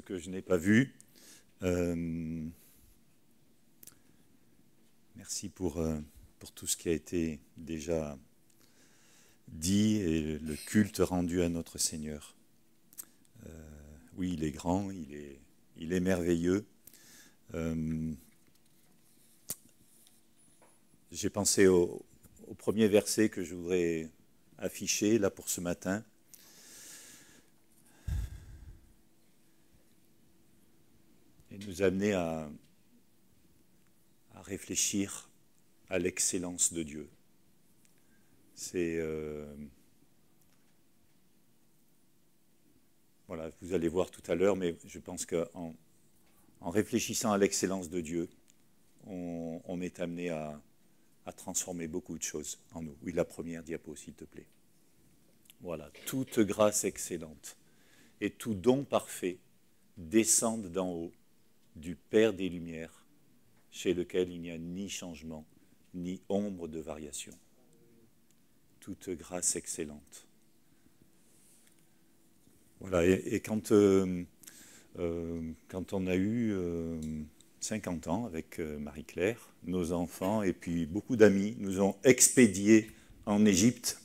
que je n'ai pas vus. Merci pour tout ce qui a été déjà dit et le culte rendu à notre Seigneur. Oui, il est grand, il est merveilleux. J'ai pensé au premier verset que je voudrais afficher là pour ce matin. Et nous amener à réfléchir à l'excellence de Dieu. C'est voilà, vous allez voir tout à l'heure, mais je pense qu'en réfléchissant à l'excellence de Dieu, on est amené à transformer beaucoup de choses en nous. Oui, la première diapo, s'il te plaît. Voilà, toute grâce excellente et tout don parfait descendent d'en haut, du Père des Lumières, chez lequel il n'y a ni changement, ni ombre de variation. Toute grâce excellente. Voilà, et quand on a eu 50 ans avec Marie-Claire, nos enfants et puis beaucoup d'amis nous ont expédiés en Égypte,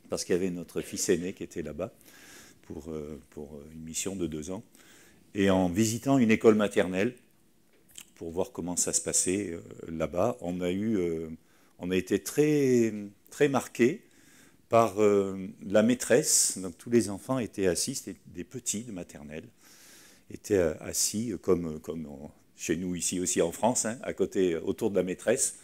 parce qu'il y avait notre fils aîné qui était là-bas pour une mission de 2 ans. Et en visitant une école maternelle, pour voir comment ça se passait là-bas, on a été très, très marqués par la maîtresse. Donc tous les enfants étaient assis, c'était des petits de maternelle, étaient assis comme chez nous ici aussi en France, hein, à côté, autour de la maîtresse.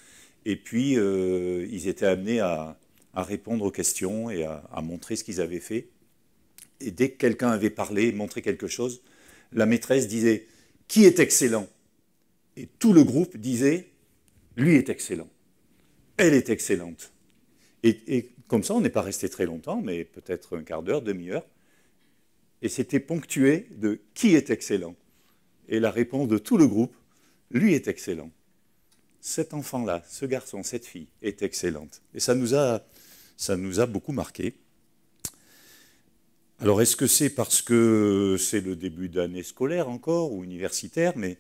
Et puis ils étaient amenés à répondre aux questions et à montrer ce qu'ils avaient fait. Et dès que quelqu'un avait parlé, montré quelque chose, la maîtresse disait « Qui est excellent ?» Et tout le groupe disait « Lui est excellent. Elle est excellente. » Et comme ça, on n'est pas resté très longtemps, mais peut-être un quart d'heure, demi-heure. Et c'était ponctué de « Qui est excellent ?» Et la réponse de tout le groupe « Lui est excellent. » Cet enfant-là, ce garçon, cette fille est excellente. Et ça nous a beaucoup marqué. Alors, est-ce que c'est parce que c'est le début d'année scolaire encore, ou universitaire, mais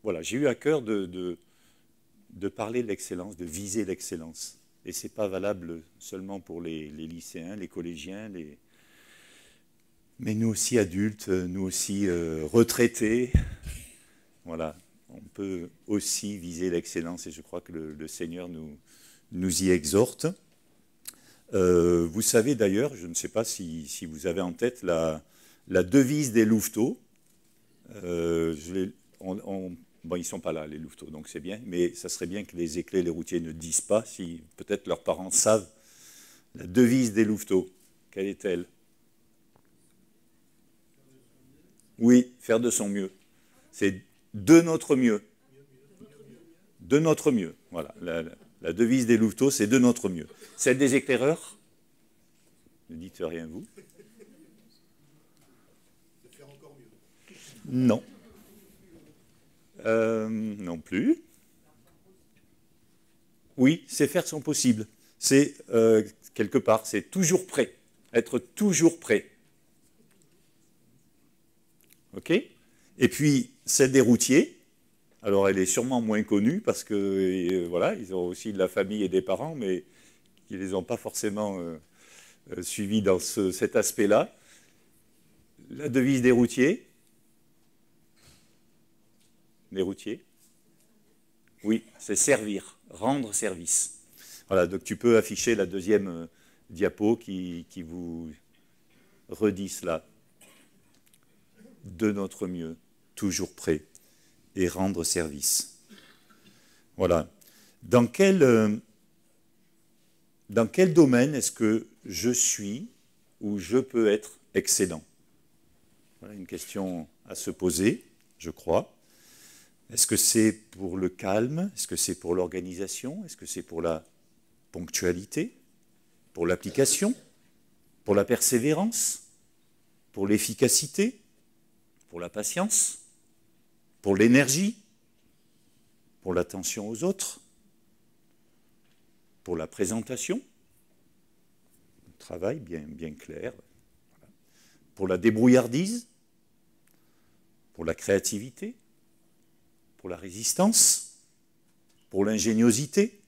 voilà, j'ai eu à cœur de parler de l'excellence, de viser l'excellence. Et ce n'est pas valable seulement pour les lycéens, les collégiens, mais nous aussi adultes, nous aussi retraités. Voilà, on peut aussi viser l'excellence, et je crois que le Seigneur nous y exhorte. Vous savez d'ailleurs, je ne sais pas si vous avez en tête la devise des louveteaux. Bon, ils ne sont pas là, les louveteaux, donc c'est bien, mais ça serait bien que les éclés, les routiers ne disent pas, si peut-être leurs parents savent. La devise des louveteaux, quelle est-elle? Oui, faire de son mieux. C'est de notre mieux. De notre mieux, voilà. La devise des louveteaux, c'est de notre mieux. Celle des éclaireurs? Ne dites rien, vous. De faire encore mieux. Non. Non plus. Oui, c'est faire son possible. C'est, quelque part, c'est toujours prêt. Être toujours prêt. OK? Et puis, celle des routiers, alors elle est sûrement moins connue parce que, voilà, ils ont aussi de la famille et des parents, mais qui ne les ont pas forcément suivis dans cet aspect-là. La devise des routiers. Les routiers. Oui, c'est servir, rendre service. Voilà, donc tu peux afficher la deuxième diapo qui vous redit cela. De notre mieux, toujours prêt, et rendre service. Voilà. Dans quel domaine est-ce que je suis ou je peux être excellent? Voilà une question à se poser, je crois. Est-ce que c'est pour le calme? Est-ce que c'est pour l'organisation? Est-ce que c'est pour la ponctualité? Pour l'application? Pour la persévérance? Pour l'efficacité? Pour la patience? Pour l'énergie? Pour l'attention aux autres? Pour la présentation? Un travail bien clair. Pour la débrouillardise? pour la créativité, pour la résistance, pour l'ingéniosité,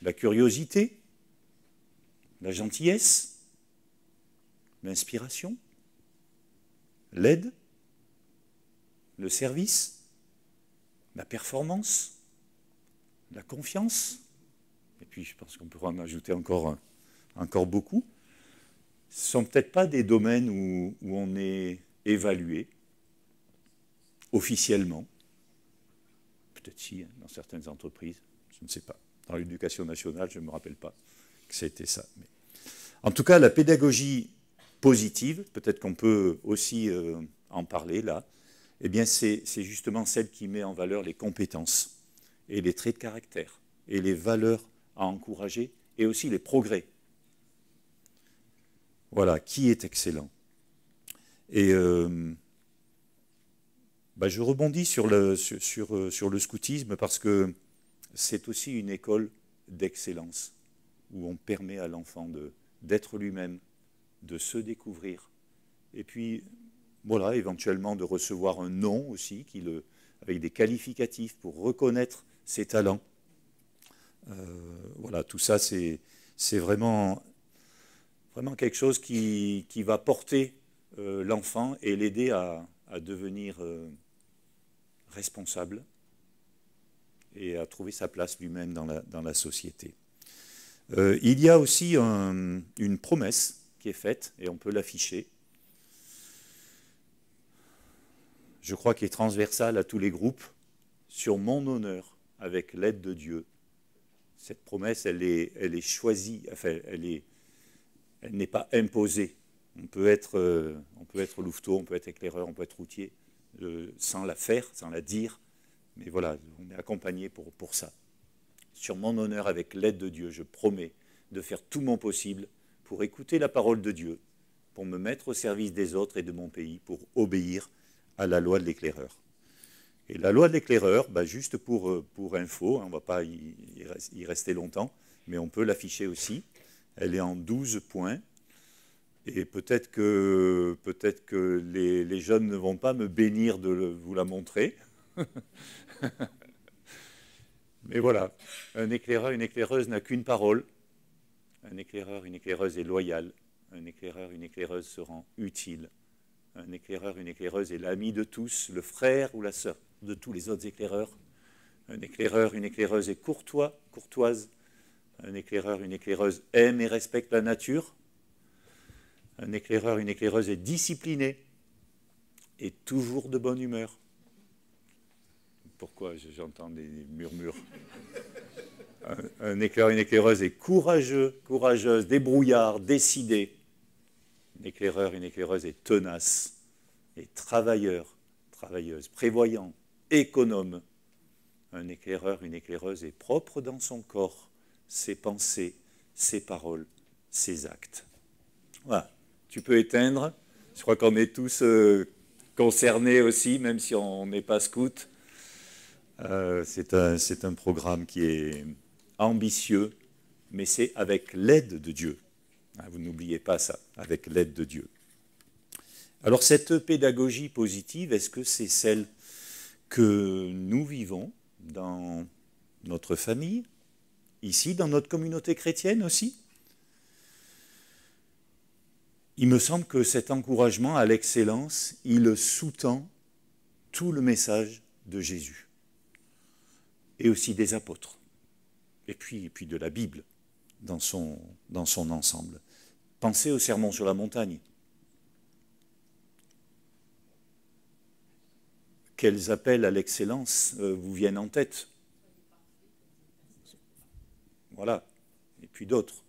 la curiosité, la gentillesse, l'inspiration, l'aide, le service, la performance, la confiance, et puis je pense qu'on pourra en ajouter encore beaucoup. Ce ne sont peut-être pas des domaines où on est évalué officiellement. Peut-être si, hein, dans certaines entreprises, je ne sais pas. Dans l'éducation nationale, je ne me rappelle pas que c'était ça. Mais... En tout cas, la pédagogie positive, peut-être qu'on peut aussi en parler là, eh bien c'est justement celle qui met en valeur les compétences et les traits de caractère et les valeurs à encourager et aussi les progrès. Voilà, qui est excellent. Et je rebondis sur le scoutisme parce que c'est aussi une école d'excellence où on permet à l'enfant d'être lui-même, de se découvrir et puis voilà, éventuellement de recevoir un nom aussi avec des qualificatifs pour reconnaître ses talents. Voilà, tout ça c'est vraiment quelque chose qui va porter l'enfant et l'aider à devenir responsable et à trouver sa place lui-même dans la société. Il y a aussi une promesse qui est faite, et on peut l'afficher, je crois qu'elle est transversale à tous les groupes, sur mon honneur, avec l'aide de Dieu. Cette promesse, elle est choisie, enfin, elle n'est pas imposée. On peut être louveteau, on peut être éclaireur, on peut être routier, sans la faire, sans la dire. Mais voilà, on est accompagné pour ça. Sur mon honneur, avec l'aide de Dieu, je promets de faire tout mon possible pour écouter la parole de Dieu, pour me mettre au service des autres et de mon pays, pour obéir à la loi de l'éclaireur. Et la loi de l'éclaireur, juste pour info, on ne va pas y rester longtemps, mais on peut l'afficher aussi. Elle est en 12 points. Et peut-être que les jeunes ne vont pas me bénir de vous la montrer. Mais voilà, un éclaireur, une éclaireuse n'a qu'une parole. Un éclaireur, une éclaireuse est loyal. Un éclaireur, une éclaireuse se rend utile. Un éclaireur, une éclaireuse est l'ami de tous, le frère ou la sœur de tous les autres éclaireurs. Un éclaireur, une éclaireuse est courtoise. Un éclaireur, une éclaireuse aime et respecte la nature. Un éclaireur, une éclaireuse est discipliné et toujours de bonne humeur. Pourquoi j'entends des murmures? Un éclaireur, une éclaireuse est courageuse, débrouillard, décidé. Un éclaireur, une éclaireuse est tenace et travailleuse, prévoyant, économe. Un éclaireur, une éclaireuse est propre dans son corps, ses pensées, ses paroles, ses actes. Voilà. Tu peux éteindre. Je crois qu'on est tous concernés aussi, même si on n'est pas scout. C'est un programme qui est ambitieux, mais c'est avec l'aide de Dieu. Vous n'oubliez pas ça, avec l'aide de Dieu. Alors cette pédagogie positive, est-ce que c'est celle que nous vivons dans notre famille, ici, dans notre communauté chrétienne aussi? Il me semble que cet encouragement à l'excellence, il sous-tend tout le message de Jésus et aussi des apôtres, et puis de la Bible dans son ensemble. Pensez au Sermon sur la montagne. Quels appels à l'excellence vous viennent en tête? Voilà, et puis d'autres.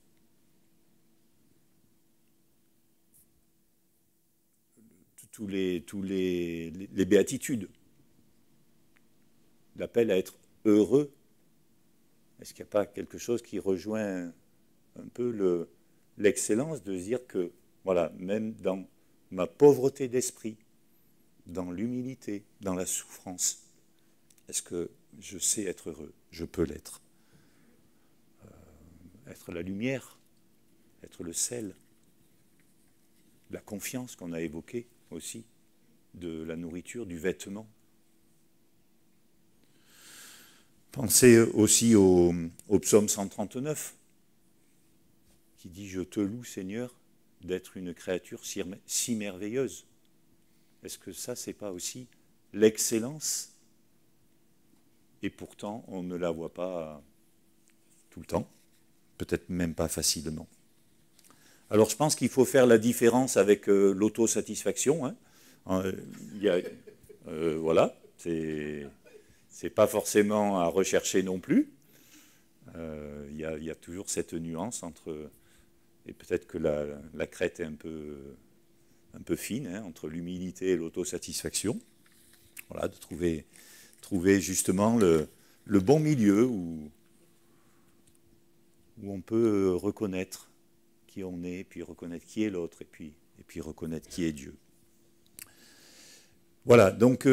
Tous les béatitudes. L'appel à être heureux. Est-ce qu'il n'y a pas quelque chose qui rejoint un peu l'excellence de se dire que, voilà, même dans ma pauvreté d'esprit, dans l'humilité, dans la souffrance, est-ce que je sais être heureux? Je peux l'être. Être la lumière, être le sel, la confiance qu'on a évoquée aussi, de la nourriture, du vêtement. Pensez aussi au psaume 139, qui dit « Je te loue, Seigneur, d'être une créature si merveilleuse ». Est-ce que ça, c'est pas aussi l'excellence? Et pourtant, on ne la voit pas tout le temps, peut-être même pas facilement. Alors, je pense qu'il faut faire la différence avec l'autosatisfaction. Hein. Voilà, c'est pas forcément à rechercher non plus. Il y a toujours cette nuance entre... Et peut-être que la crête est un peu fine, hein, entre l'humilité et l'autosatisfaction. Voilà, de trouver justement le bon milieu où on peut reconnaître qui on est, puis reconnaître qui est l'autre, et puis reconnaître qui est Dieu. Voilà, donc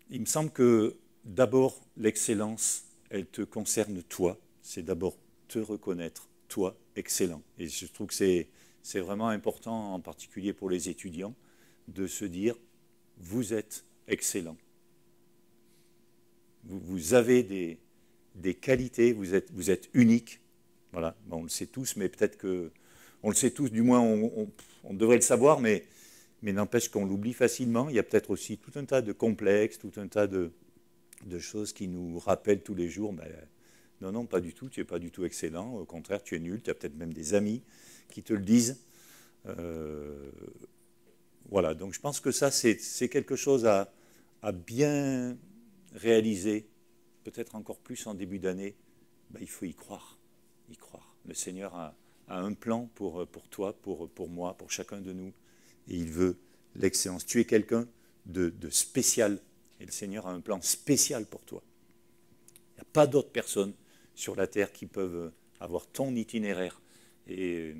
il me semble que d'abord l'excellence, elle te concerne toi, c'est d'abord te reconnaître, toi, excellent. Et je trouve que c'est vraiment important, en particulier pour les étudiants, de se dire, vous êtes excellent. Vous avez des qualités, vous êtes unique. Voilà, bon, on le sait tous, mais peut-être que... On le sait tous, du moins on devrait le savoir, mais n'empêche qu'on l'oublie facilement. Il y a peut-être aussi tout un tas de complexes, tout un tas de choses qui nous rappellent tous les jours, ben, non, pas du tout, tu n'es pas du tout excellent, au contraire, tu es nul, tu as peut-être même des amis qui te le disent. Voilà, donc je pense que ça, c'est quelque chose à bien réaliser, peut-être encore plus en début d'année. Ben, il faut y croire. Le Seigneur a un plan pour toi, pour moi, pour chacun de nous, et il veut l'excellence. Tu es quelqu'un de spécial, et le Seigneur a un plan spécial pour toi. Il n'y a pas d'autres personnes sur la terre qui peuvent avoir ton itinéraire, et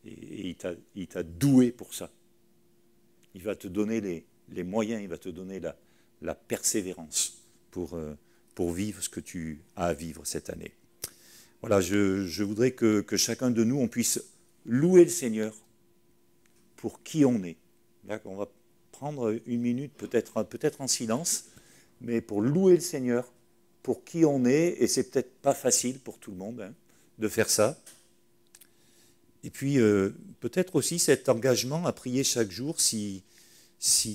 il t'a doué pour ça. Il va te donner les moyens, il va te donner la persévérance pour vivre ce que tu as à vivre cette année. Voilà, je voudrais que chacun de nous, on puisse louer le Seigneur pour qui on est. Là, on va prendre une minute, peut-être en silence, mais pour louer le Seigneur pour qui on est, et c'est peut-être pas facile pour tout le monde hein, de faire ça. Et puis, peut-être aussi cet engagement à prier chaque jour si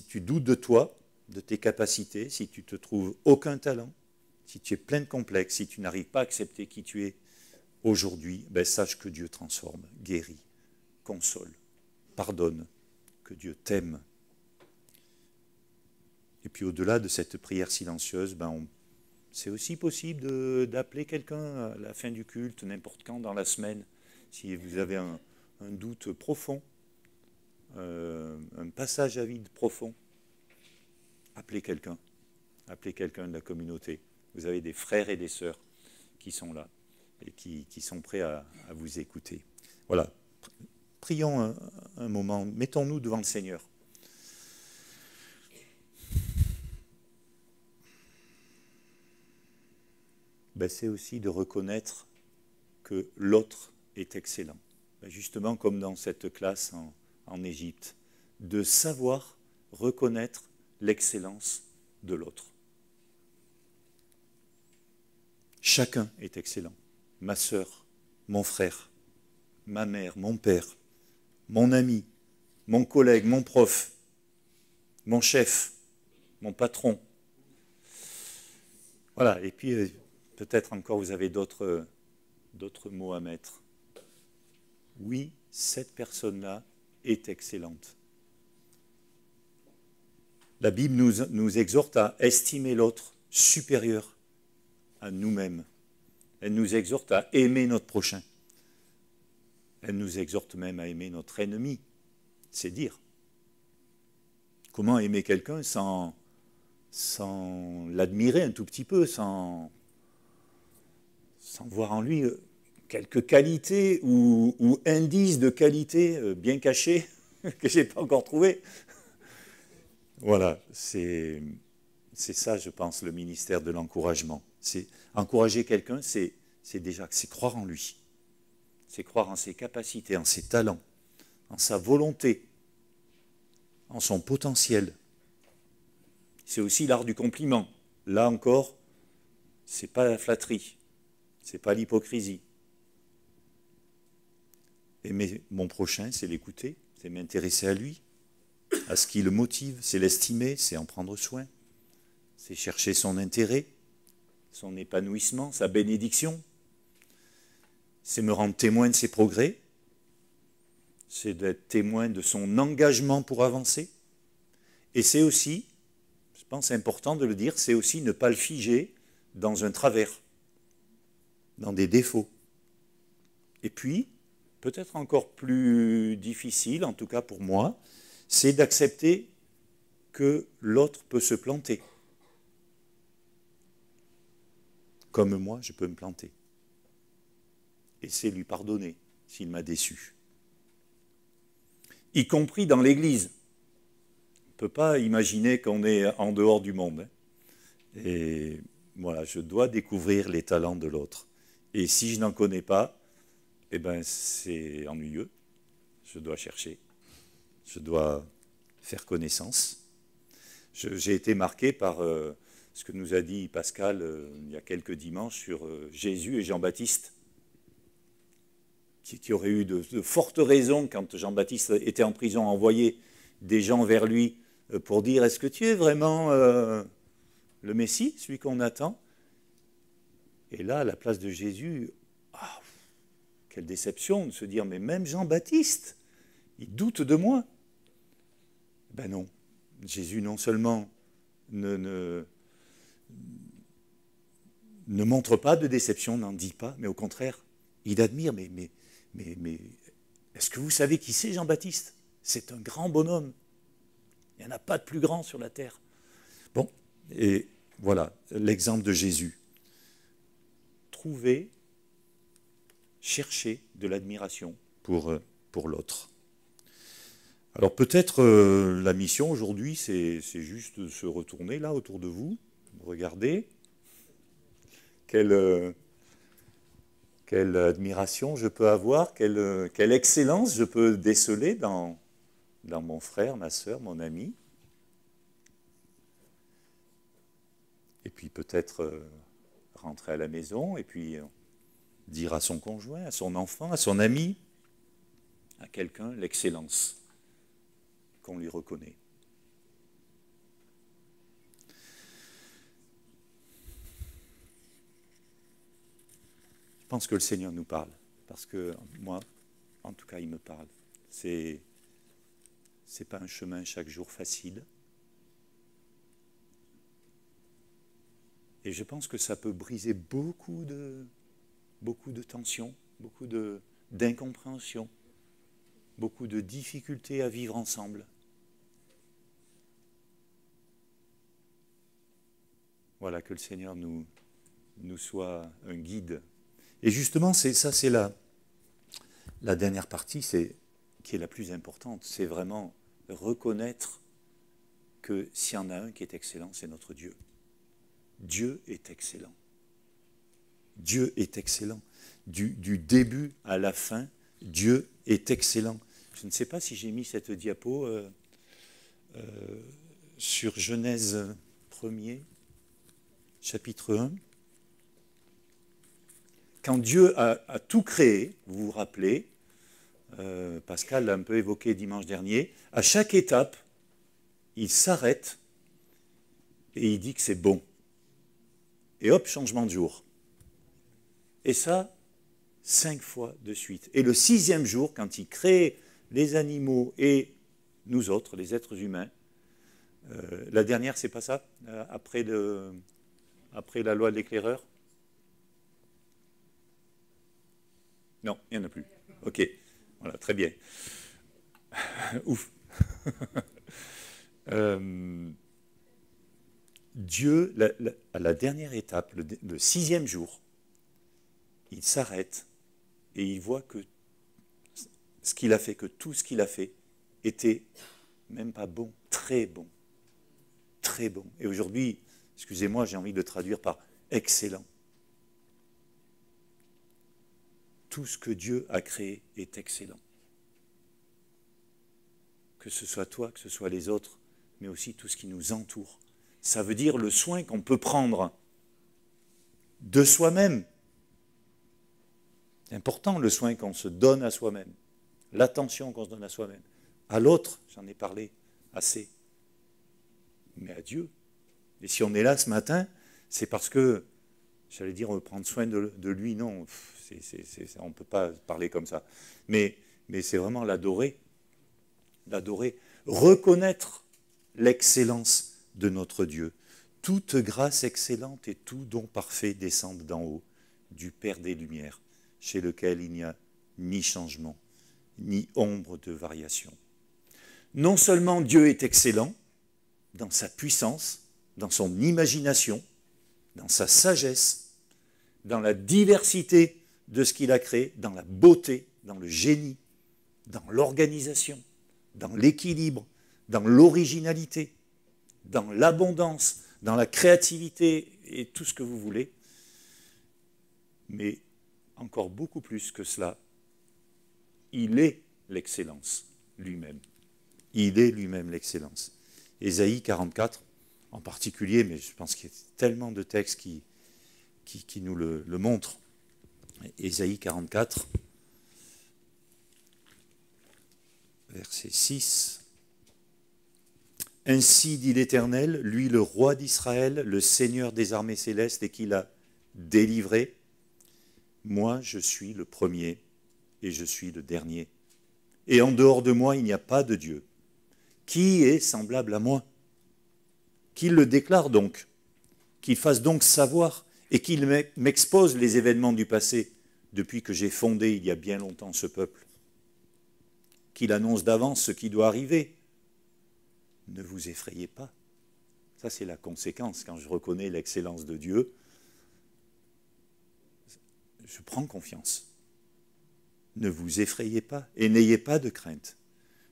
tu doutes de toi, de tes capacités, si tu te trouves aucun talent, si tu es plein de complexes, si tu n'arrives pas à accepter qui tu es aujourd'hui, ben sache que Dieu transforme, guérit, console, pardonne, que Dieu t'aime. Et puis au-delà de cette prière silencieuse, ben c'est aussi possible d'appeler quelqu'un à la fin du culte, n'importe quand dans la semaine, si vous avez un doute profond, un passage à vide profond. Appelez quelqu'un de la communauté. Vous avez des frères et des sœurs qui sont là et qui sont prêts à vous écouter. Voilà, prions un moment, mettons-nous devant le Seigneur. Ben, c'est aussi de reconnaître que l'autre est excellent. Ben, justement comme dans cette classe en Égypte, de savoir reconnaître l'excellence de l'autre. Chacun est excellent. Ma sœur, mon frère, ma mère, mon père, mon ami, mon collègue, mon prof, mon chef, mon patron. Voilà, et puis peut-être encore vous avez d'autres mots à mettre. Oui, cette personne-là est excellente. La Bible nous exhorte à estimer l'autre supérieur à nous-mêmes. Elle nous exhorte à aimer notre prochain. Elle nous exhorte même à aimer notre ennemi. C'est dire. Comment aimer quelqu'un sans l'admirer un tout petit peu, sans voir en lui quelques qualités ou indices de qualité bien cachés que je n'ai pas encore trouvés. Voilà, c'est ça, je pense, le ministère de l'encouragement. Encourager quelqu'un, c'est croire en lui. C'est croire en ses capacités, en ses talents, en sa volonté, en son potentiel. C'est aussi l'art du compliment. Là encore, ce n'est pas la flatterie, ce n'est pas l'hypocrisie. Aimer mon prochain, c'est l'écouter, c'est m'intéresser à lui, à ce qui le motive, c'est l'estimer, c'est en prendre soin, c'est chercher son intérêt, son épanouissement, sa bénédiction, c'est me rendre témoin de ses progrès, c'est d'être témoin de son engagement pour avancer, et c'est aussi, je pense important de le dire, c'est aussi ne pas le figer dans un travers, dans des défauts. Et puis, peut-être encore plus difficile, en tout cas pour moi, c'est d'accepter que l'autre peut se planter. Comme moi, je peux me planter. Et c'est lui pardonner s'il m'a déçu. Y compris dans l'Église. On ne peut pas imaginer qu'on est en dehors du monde. Et voilà, je dois découvrir les talents de l'autre. Et si je n'en connais pas, eh ben c'est ennuyeux. Je dois chercher. Je dois faire connaissance. J'ai été marqué par ce que nous a dit Pascal il y a quelques dimanches sur Jésus et Jean-Baptiste, qui aurait eu de fortes raisons, quand Jean-Baptiste était en prison, à envoyer des gens vers lui pour dire « Est-ce que tu es vraiment le Messie, celui qu'on attend ?» Et là, à la place de Jésus, quelle déception de se dire « Mais même Jean-Baptiste, il doute de moi !» Ben non, Jésus non seulement ne montre pas de déception, n'en dit pas, mais au contraire, il admire. Mais est-ce que vous savez qui c'est Jean-Baptiste? C'est un grand bonhomme. Il n'y en a pas de plus grand sur la terre. Bon, et voilà l'exemple de Jésus. Trouver, chercher de l'admiration pour l'autre. Alors peut-être la mission aujourd'hui, c'est juste de se retourner là autour de vous, regarder quelle admiration je peux avoir, quelle excellence je peux déceler dans mon frère, ma sœur, mon ami. Et puis peut-être rentrer à la maison et puis dire à son conjoint, à son enfant, à son ami, à quelqu'un l'excellence qu'on lui reconnaît. Je pense que le Seigneur nous parle, parce que moi, en tout cas, il me parle. C'est pas un chemin chaque jour facile. Et je pense que ça peut briser beaucoup de tensions, beaucoup d'incompréhension, beaucoup de difficultés à vivre ensemble. Voilà, que le Seigneur nous soit un guide. Et justement, c'est la dernière partie, qui est la plus importante. C'est vraiment reconnaître que s'il y en a un qui est excellent, c'est notre Dieu. Dieu est excellent. Dieu est excellent. Du début à la fin, Dieu est excellent. Je ne sais pas si j'ai mis cette diapo sur Genèse 1er, chapitre 1. Quand Dieu a tout créé, vous vous rappelez, Pascal l'a un peu évoqué dimanche dernier, à chaque étape, il s'arrête et il dit que c'est bon. Et hop, changement de jour. Et ça, 5 fois de suite. Et le 6e jour, quand il crée les animaux et nous autres, les êtres humains, la dernière, c'est pas ça, après la loi de l'éclaireur? Non, il n'y en a plus. Ok, voilà, très bien. Ouf. Dieu, à la dernière étape, le 6e jour, il s'arrête et il voit que ce qu'il a fait, que tout ce qu'il a fait était même pas bon, très bon. Très bon. Et aujourd'hui, excusez-moi, j'ai envie de le traduire par excellent. Tout ce que Dieu a créé est excellent. Que ce soit toi, que ce soit les autres, mais aussi tout ce qui nous entoure. ça veut dire le soin qu'on peut prendre de soi-même. C'est important le soin qu'on se donne à soi-même, l'attention qu'on se donne à soi-même. À l'autre, j'en ai parlé assez, mais à Dieu. Et si on est là ce matin, c'est parce que, j'allais dire, on veut prendre soin de lui, non, on ne peut pas parler comme ça. Mais c'est vraiment l'adorer, reconnaître l'excellence de notre Dieu. Toute grâce excellente et tout don parfait descendent d'en haut, du Père des Lumières, chez lequel il n'y a ni changement, ni ombre de variation. Non seulement Dieu est excellent dans sa puissance, dans son imagination, dans sa sagesse, dans la diversité de ce qu'il a créé, dans la beauté, dans le génie, dans l'organisation, dans l'équilibre, dans l'originalité, dans l'abondance, dans la créativité et tout ce que vous voulez. Mais encore beaucoup plus que cela, il est l'excellence lui-même. Il est lui-même l'excellence. Ésaïe 44, en particulier, mais je pense qu'il y a tellement de textes qui nous le montrent. Ésaïe 44, verset 6. Ainsi dit l'Éternel, lui le roi d'Israël, le Seigneur des armées célestes et qui l'a délivré. Moi, je suis le premier et je suis le dernier. Et en dehors de moi, il n'y a pas de Dieu. Qui est semblable à moi? Qu'il le déclare donc, qu'il fasse donc savoir et qu'il m'expose les événements du passé depuis que j'ai fondé il y a bien longtemps ce peuple. Qu'il annonce d'avance ce qui doit arriver. Ne vous effrayez pas. Ça, c'est la conséquence. Quand je reconnais l'excellence de Dieu, je prends confiance. Ne vous effrayez pas et n'ayez pas de crainte.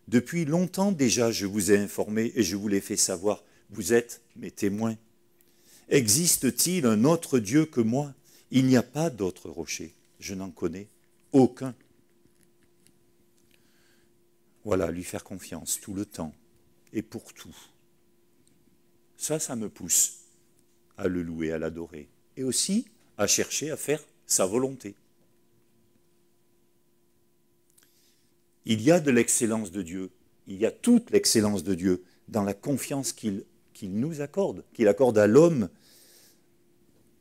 Depuis longtemps déjà, je vous ai informé et je vous l'ai fait savoir. Vous êtes mes témoins. Existe-t-il un autre Dieu que moi? Il n'y a pas d'autre rocher. Je n'en connais aucun. Voilà, lui faire confiance tout le temps et pour tout. Ça me pousse à le louer, à l'adorer. Et aussi à chercher à faire sa volonté. Il y a de l'excellence de Dieu. Il y a toute l'excellence de Dieu dans la confiance qu'il nous accorde, qu'il accorde à l'homme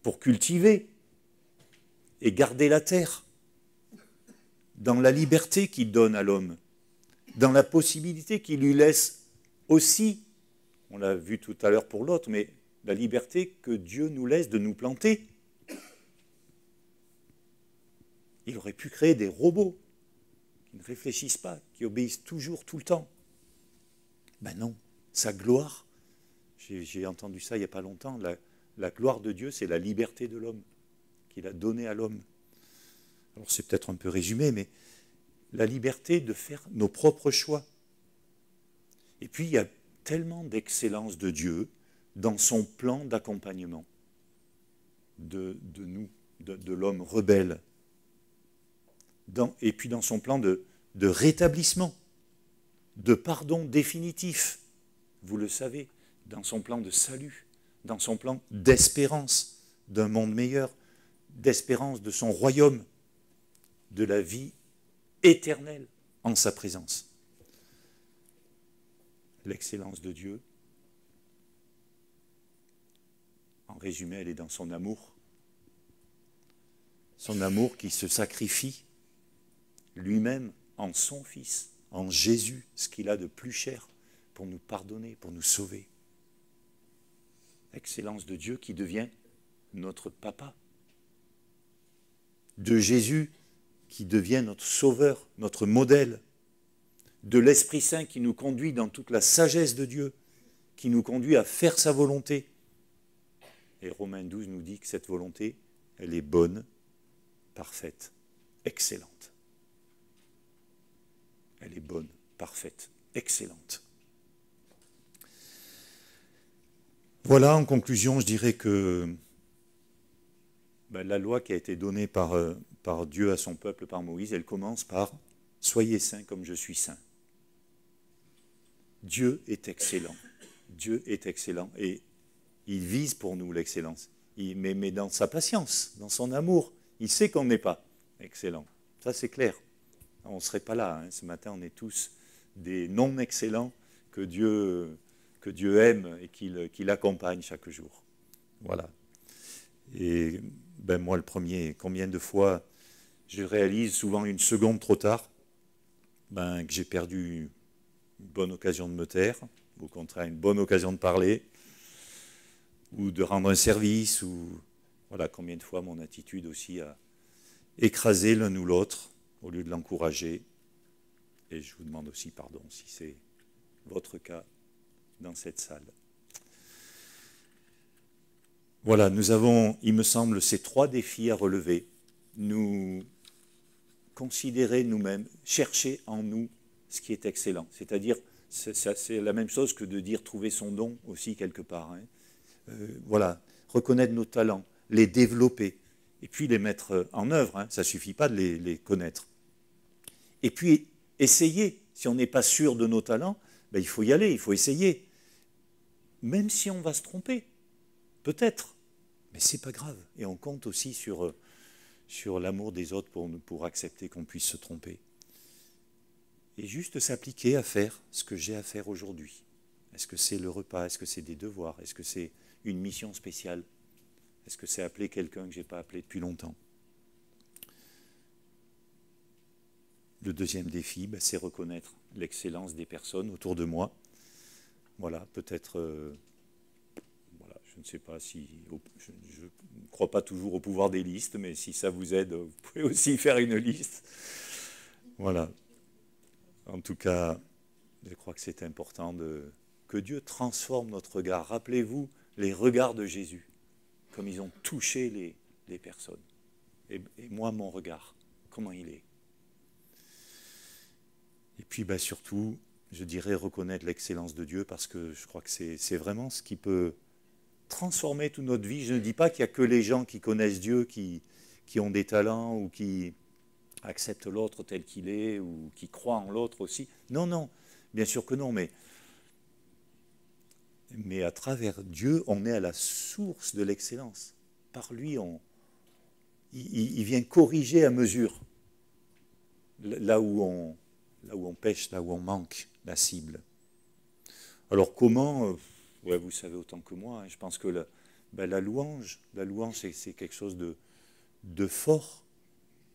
pour cultiver et garder la terre, dans la liberté qu'il donne à l'homme, dans la possibilité qu'il lui laisse aussi, on l'a vu tout à l'heure pour l'autre, mais la liberté que Dieu nous laisse de nous planter. Il aurait pu créer des robots qui ne réfléchissent pas, qui obéissent toujours, tout le temps. Ben non, sa gloire, j'ai entendu ça il n'y a pas longtemps, la gloire de Dieu, c'est la liberté de l'homme, qu'il a donnée à l'homme. Alors c'est peut-être un peu résumé, mais la liberté de faire nos propres choix. Et puis il y a tellement d'excellence de Dieu dans son plan d'accompagnement de nous, de l'homme rebelle. Et puis dans son plan de rétablissement, de pardon définitif, vous le savez, dans son plan de salut, dans son plan d'espérance d'un monde meilleur, d'espérance de son royaume, de la vie éternelle en sa présence. L'excellence de Dieu, en résumé, elle est dans son amour qui se sacrifie lui-même en son Fils, en Jésus, ce qu'il a de plus cher pour nous pardonner, pour nous sauver. L'excellence de Dieu qui devient notre papa. De Jésus qui devient notre sauveur, notre modèle. De l'Esprit Saint qui nous conduit dans toute la sagesse de Dieu, qui nous conduit à faire sa volonté. Et Romains 12 nous dit que cette volonté, elle est bonne, parfaite, excellente. Elle est bonne, parfaite, excellente. Voilà, en conclusion, je dirais que la loi qui a été donnée par Dieu à son peuple, par Moïse, elle commence par « Soyez saints comme je suis saint ». Dieu est excellent. Dieu est excellent. Et Il vise pour nous l'excellence. Mais dans sa patience, dans son amour, il sait qu'on n'est pas excellent. Ça, c'est clair. On ne serait pas là. Hein. Ce matin, on est tous des non-excellents que Dieu aime et qu'il accompagne chaque jour. Voilà. Et ben moi, le premier, combien de fois je réalise, souvent une seconde trop tard, que j'ai perdu une bonne occasion de me taire, au contraire, une bonne occasion de parler, ou de rendre un service, ou voilà, combien de fois mon attitude aussi a écrasé l'un ou l'autre, au lieu de l'encourager. Et je vous demande aussi pardon si c'est votre cas dans cette salle. Voilà, nous avons, il me semble, ces 3 défis à relever. Nous considérer nous-mêmes, chercher en nous ce qui est excellent. C'est-à-dire, c'est la même chose que de dire trouver son don aussi quelque part. Hein. Voilà, reconnaître nos talents, les développer, et puis les mettre en œuvre. Hein. Ça ne suffit pas de les connaître. Et puis, essayer. Si on n'est pas sûr de nos talents, il faut y aller, il faut essayer. Même si on va se tromper, peut-être. Mais ce n'est pas grave. Et on compte aussi sur l'amour des autres pour accepter qu'on puisse se tromper. Et juste s'appliquer à faire ce que j'ai à faire aujourd'hui. Est-ce que c'est le repas? Est-ce que c'est des devoirs? Est-ce que c'est une mission spéciale? Est-ce que c'est appeler quelqu'un que je n'ai pas appelé depuis longtemps? Le deuxième défi, c'est reconnaître l'excellence des personnes autour de moi. Voilà, peut-être... voilà, je ne sais pas si... Je ne crois pas toujours au pouvoir des listes, mais si ça vous aide, vous pouvez aussi faire une liste. Voilà. En tout cas, je crois que c'est important que Dieu transforme notre regard. Rappelez-vous les regards de Jésus, comme ils ont touché les personnes. Et moi, mon regard, comment il est. Et puis surtout, je dirais reconnaître l'excellence de Dieu, parce que je crois que c'est vraiment ce qui peut transformer toute notre vie. Je ne dis pas qu'il n'y a que les gens qui connaissent Dieu, qui ont des talents ou qui acceptent l'autre tel qu'il est ou qui croient en l'autre aussi. Non, non, bien sûr que non, mais à travers Dieu, on est à la source de l'excellence. Par lui, il vient corriger à mesure là où on pêche, là où on manque la cible. Alors comment ouais, vous savez autant que moi, hein, je pense que la louange c'est quelque chose de fort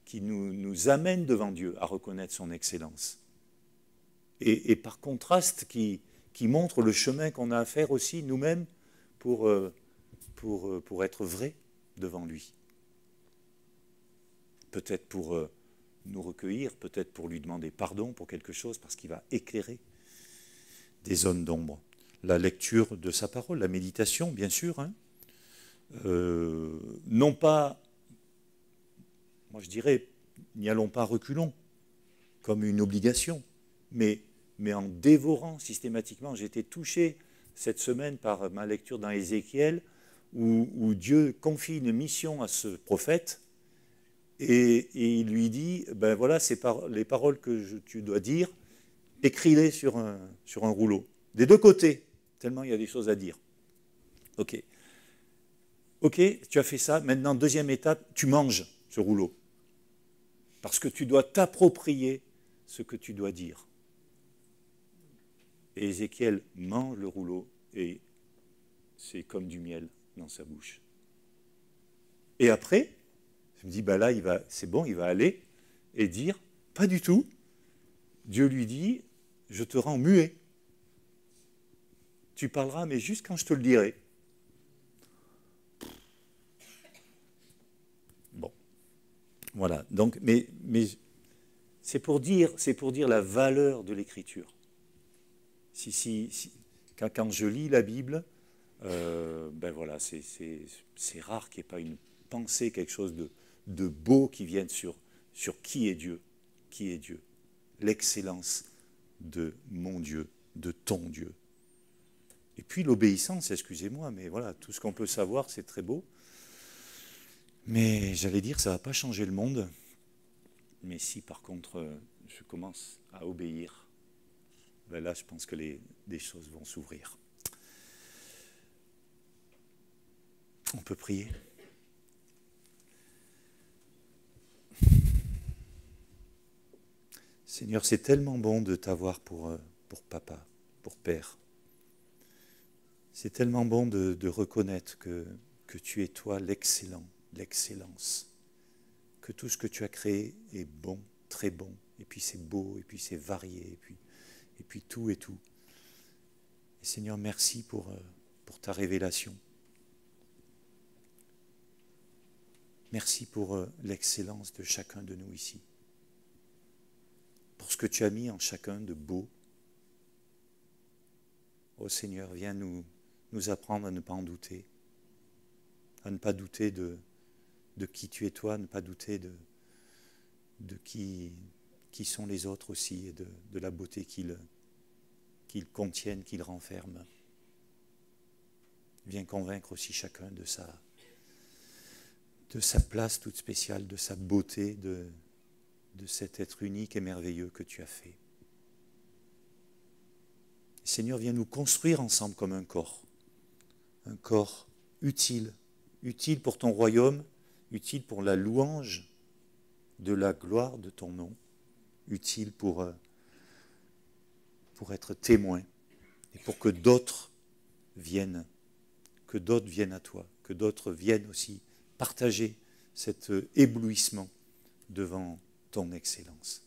qui nous amène devant Dieu à reconnaître son excellence. Et par contraste, qui montre le chemin qu'on a à faire aussi nous-mêmes pour être vrais devant lui. Peut-être pour nous recueillir, peut-être pour lui demander pardon pour quelque chose, parce qu'il va éclairer des zones d'ombre. La lecture de sa parole, la méditation, bien sûr. Hein. Non pas, moi je dirais, n'y allons pas reculons, comme une obligation, mais en dévorant systématiquement. J'ai été touché cette semaine par ma lecture dans Ézéchiel, où Dieu confie une mission à ce prophète, et il lui dit, voilà, c'est les paroles que tu dois dire, écris-les sur un rouleau. Des deux côtés, tellement il y a des choses à dire. Ok, tu as fait ça, maintenant, deuxième étape, tu manges ce rouleau. Parce que tu dois t'approprier ce que tu dois dire. Et Ézéchiel mange le rouleau, et c'est comme du miel dans sa bouche. Et après, je me dis, là, c'est bon, il va aller et dire, pas du tout. Dieu lui dit, je te rends muet. Tu parleras, mais juste quand je te le dirai. Bon, voilà. Donc, mais c'est pour dire la valeur de l'écriture. Quand je lis la Bible, voilà, c'est rare qu'il n'y ait pas une pensée, quelque chose de beau qui vienne sur qui est Dieu, l'excellence de mon Dieu, de ton Dieu. Et puis l'obéissance, excusez-moi, mais voilà, tout ce qu'on peut savoir, c'est très beau. Mais j'allais dire, ça ne va pas changer le monde. Mais si par contre, je commence à obéir, là, je pense que des choses vont s'ouvrir. On peut prier. Seigneur, c'est tellement bon de t'avoir pour papa, pour père. C'est tellement bon de reconnaître que tu es toi l'excellent, l'excellence. Que tout ce que tu as créé est bon, très bon. Et puis c'est beau, et puis c'est varié, et puis tout et tout. Et Seigneur, merci pour ta révélation. Merci pour l'excellence de chacun de nous ici. Pour ce que tu as mis en chacun de beau. Ô Seigneur, viens nous apprendre à ne pas en douter. À ne pas douter de qui tu es toi, à ne pas douter de qui sont les autres aussi, et de la beauté qu'ils contiennent, qu'ils renferment. Viens convaincre aussi chacun de sa place toute spéciale, de sa beauté, de cet être unique et merveilleux que tu as fait. Seigneur, viens nous construire ensemble comme un corps utile, utile pour ton royaume, utile pour la louange de la gloire de ton nom, utile pour être témoin et pour que d'autres viennent à toi, que d'autres viennent aussi partager cet éblouissement devant ton excellence.